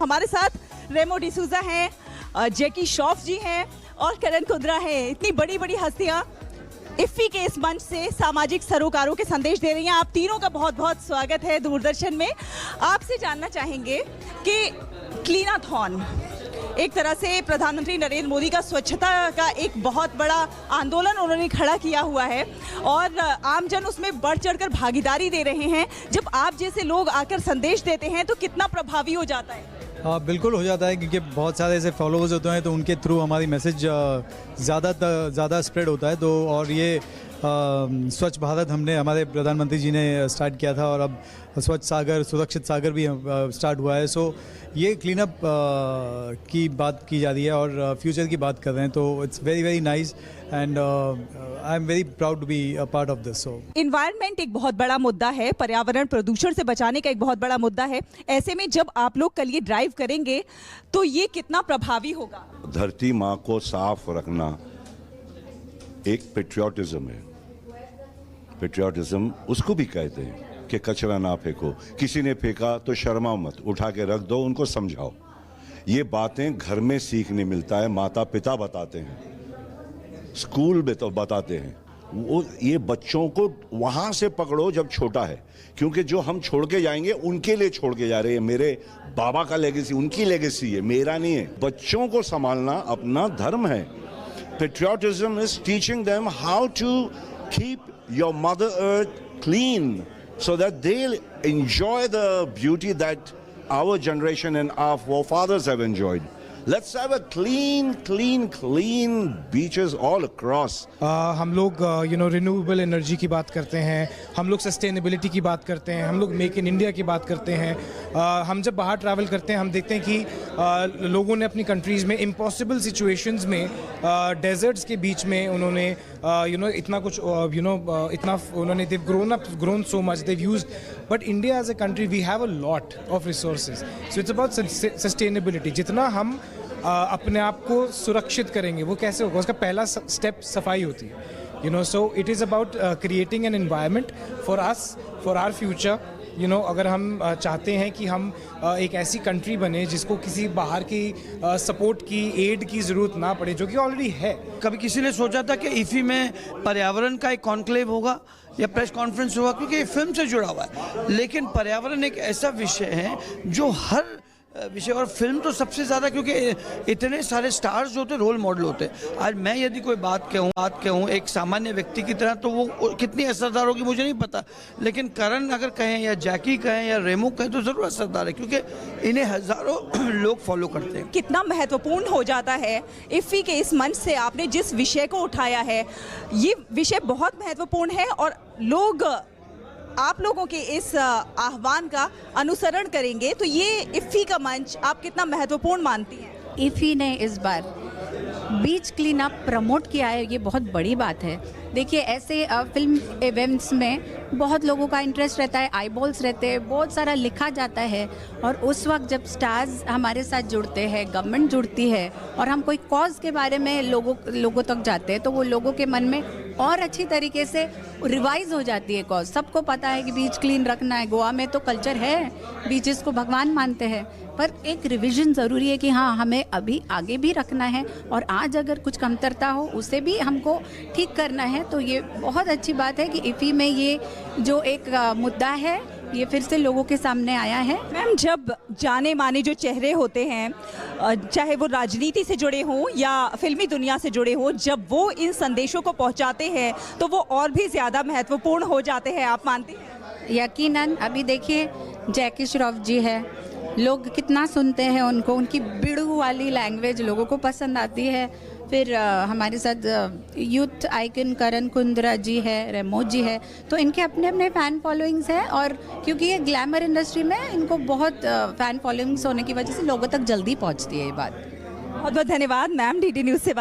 हमारे साथ रेमो डिसूजा हैं, जैकी श्रॉफ जी हैं और करण कुंद्रा हैं। इतनी बड़ी बड़ी हस्तियां इफ्फी के इस मंच से सामाजिक सरोकारों के संदेश दे रही हैं। आप तीनों का बहुत बहुत स्वागत है दूरदर्शन में। आपसे जानना चाहेंगे कि क्लीनाथॉन एक तरह से प्रधानमंत्री नरेंद्र मोदी का स्वच्छता का एक बहुत बड़ा आंदोलन उन्होंने खड़ा किया हुआ है और आमजन उसमें बढ़ चढ़कर भागीदारी दे रहे हैं। जब आप जैसे लोग आकर संदेश देते हैं तो कितना प्रभावी हो जाता है? हाँ, बिल्कुल हो जाता है, क्योंकि बहुत सारे ऐसे फॉलोअर्स होते हैं तो उनके थ्रू हमारी मैसेज ज़्यादा स्प्रेड होता है। तो और ये स्वच्छ भारत हमने हमारे प्रधानमंत्री जी ने स्टार्ट किया था और अब स्वच्छ सागर, सुरक्षित सागर भी स्टार्ट हुआ है। सो ये क्लीन अप की बात की जा रही है और फ्यूचर की बात कर रहे हैं, तो it's very very nice and I am very proud to be a part of this. So environment एक बहुत बड़ा मुद्दा है, पर्यावरण प्रदूषण से बचाने का एक बहुत बड़ा मुद्दा है। ऐसे में जब आप लोग कल ये ड्राइव करेंगे तो ये कितना प्रभावी होगा? धरती माँ को साफ रखना एक पेट्रियाटिज्म है। पेट्रियाटिज्म उसको भी कहते हैं कि कचरा ना फेंको, किसी ने फेंका तो शर्माओ मत, उठा के रख दो, उनको समझाओ। ये बातें घर में सीखने मिलता है, माता पिता बताते हैं, स्कूल में तो बताते हैं। वो ये बच्चों को वहाँ से पकड़ो जब छोटा है, क्योंकि जो हम छोड़ के जाएंगे उनके लिए छोड़ के जा रहे हैं। मेरे बाबा का लेगेसी उनकी लेगेसी है, मेरा नहीं है। बच्चों को संभालना अपना धर्म है। Patriotism is teaching them how to keep your Mother Earth clean so that they'll enjoy the beauty that our generation and our forefathers have enjoyed. Let's have a clean beaches all across. हम लोग renewable energy की बात करते हैं, हम लोग sustainability की बात करते हैं, हम लोग मेक इन इंडिया की बात करते हैं। हम जब बाहर ट्रैवल करते हैं हम देखते हैं कि लोगों ने अपनी कंट्रीज़ में इम्पॉसिबल सिचुएशंस में डेजर्ट्स के बीच में उन्होंने इतना कुछ इतना उन्होंने they've grown so much, they've used, but India as a country we have a lot of resources, so it's about sustainability. जितना हम अपने आप को सुरक्षित करेंगे वो कैसे होगा, उसका पहला स्टेप सफाई होती है। So it is about creating an environment for us, for our future. अगर हम चाहते हैं कि हम एक ऐसी कंट्री बने जिसको किसी बाहर की सपोर्ट की, एड की ज़रूरत ना पड़े, जो कि ऑलरेडी है। कभी किसी ने सोचा था कि इफ़ी में पर्यावरण का एक कॉन्क्लेव होगा या प्रेस कॉन्फ्रेंस होगा, क्योंकि ये फिल्म से जुड़ा हुआ है। लेकिन पर्यावरण एक ऐसा विषय है जो हर विषय, और फिल्म तो सबसे ज़्यादा, क्योंकि इतने सारे स्टार्स जो होते रोल मॉडल होते हैं। आज मैं यदि कोई बात कहूँ एक सामान्य व्यक्ति की तरह, तो वो कितनी असरदार होगी मुझे नहीं पता, लेकिन करण अगर कहें या जैकी कहें या रेमो कहें तो ज़रूर असरदार है, क्योंकि इन्हें हज़ारों लोग फॉलो करते हैं। कितना महत्वपूर्ण हो जाता है इफ्फी के इस मंच से आपने जिस विषय को उठाया है, ये विषय बहुत महत्वपूर्ण है और लोग आप लोगों के इस आह्वान का अनुसरण करेंगे। तो ये इफ्फी का मंच आप कितना महत्वपूर्ण मानती हैं? इफ्फी ने इस बार बीच क्लीन अप प्रमोट किया है, ये बहुत बड़ी बात है। देखिए, ऐसे फिल्म इवेंट्स में बहुत लोगों का इंटरेस्ट रहता है, आईबॉल्स रहते हैं, बहुत सारा लिखा जाता है, और उस वक्त जब स्टार्स हमारे साथ जुड़ते हैं, गवर्नमेंट जुड़ती है और हम कोई कॉज के बारे में लोगों तक जाते हैं, तो वो लोगों के मन में और अच्छी तरीके से रिवाइज हो जाती है कॉज। सबको पता है कि बीच क्लीन रखना है, गोवा में तो कल्चर है, बीचेस को भगवान मानते हैं, पर एक रिवीजन ज़रूरी है कि हाँ, हमें अभी आगे भी रखना है और आज अगर कुछ कमतरता हो उसे भी हमको ठीक करना है। तो ये बहुत अच्छी बात है कि इफ़ी में ये जो एक मुद्दा है ये फिर से लोगों के सामने आया है। मैम, जब जाने माने जो चेहरे होते हैं, चाहे वो राजनीति से जुड़े हों या फिल्मी दुनिया से जुड़े हों, जब वो इन संदेशों को पहुंचाते हैं तो वो और भी ज़्यादा महत्वपूर्ण हो जाते हैं, आप मानती हैं? यकीनन। अभी देखिए, जैकी श्रॉफ जी है, लोग कितना सुनते हैं उनको, उनकी बिड़ू वाली लैंग्वेज लोगों को पसंद आती है। फिर हमारे साथ यूथ आइकन करण कुंद्रा जी है, रेमो जी है, तो इनके अपने अपने फ़ैन फॉलोइंग्स हैं, और क्योंकि ये ग्लैमर इंडस्ट्री में इनको बहुत फ़ैन फॉलोइंग्स होने की वजह से लोगों तक जल्दी पहुंचती है ये बात। बहुत बहुत धन्यवाद मैम, डीडी न्यूज़ से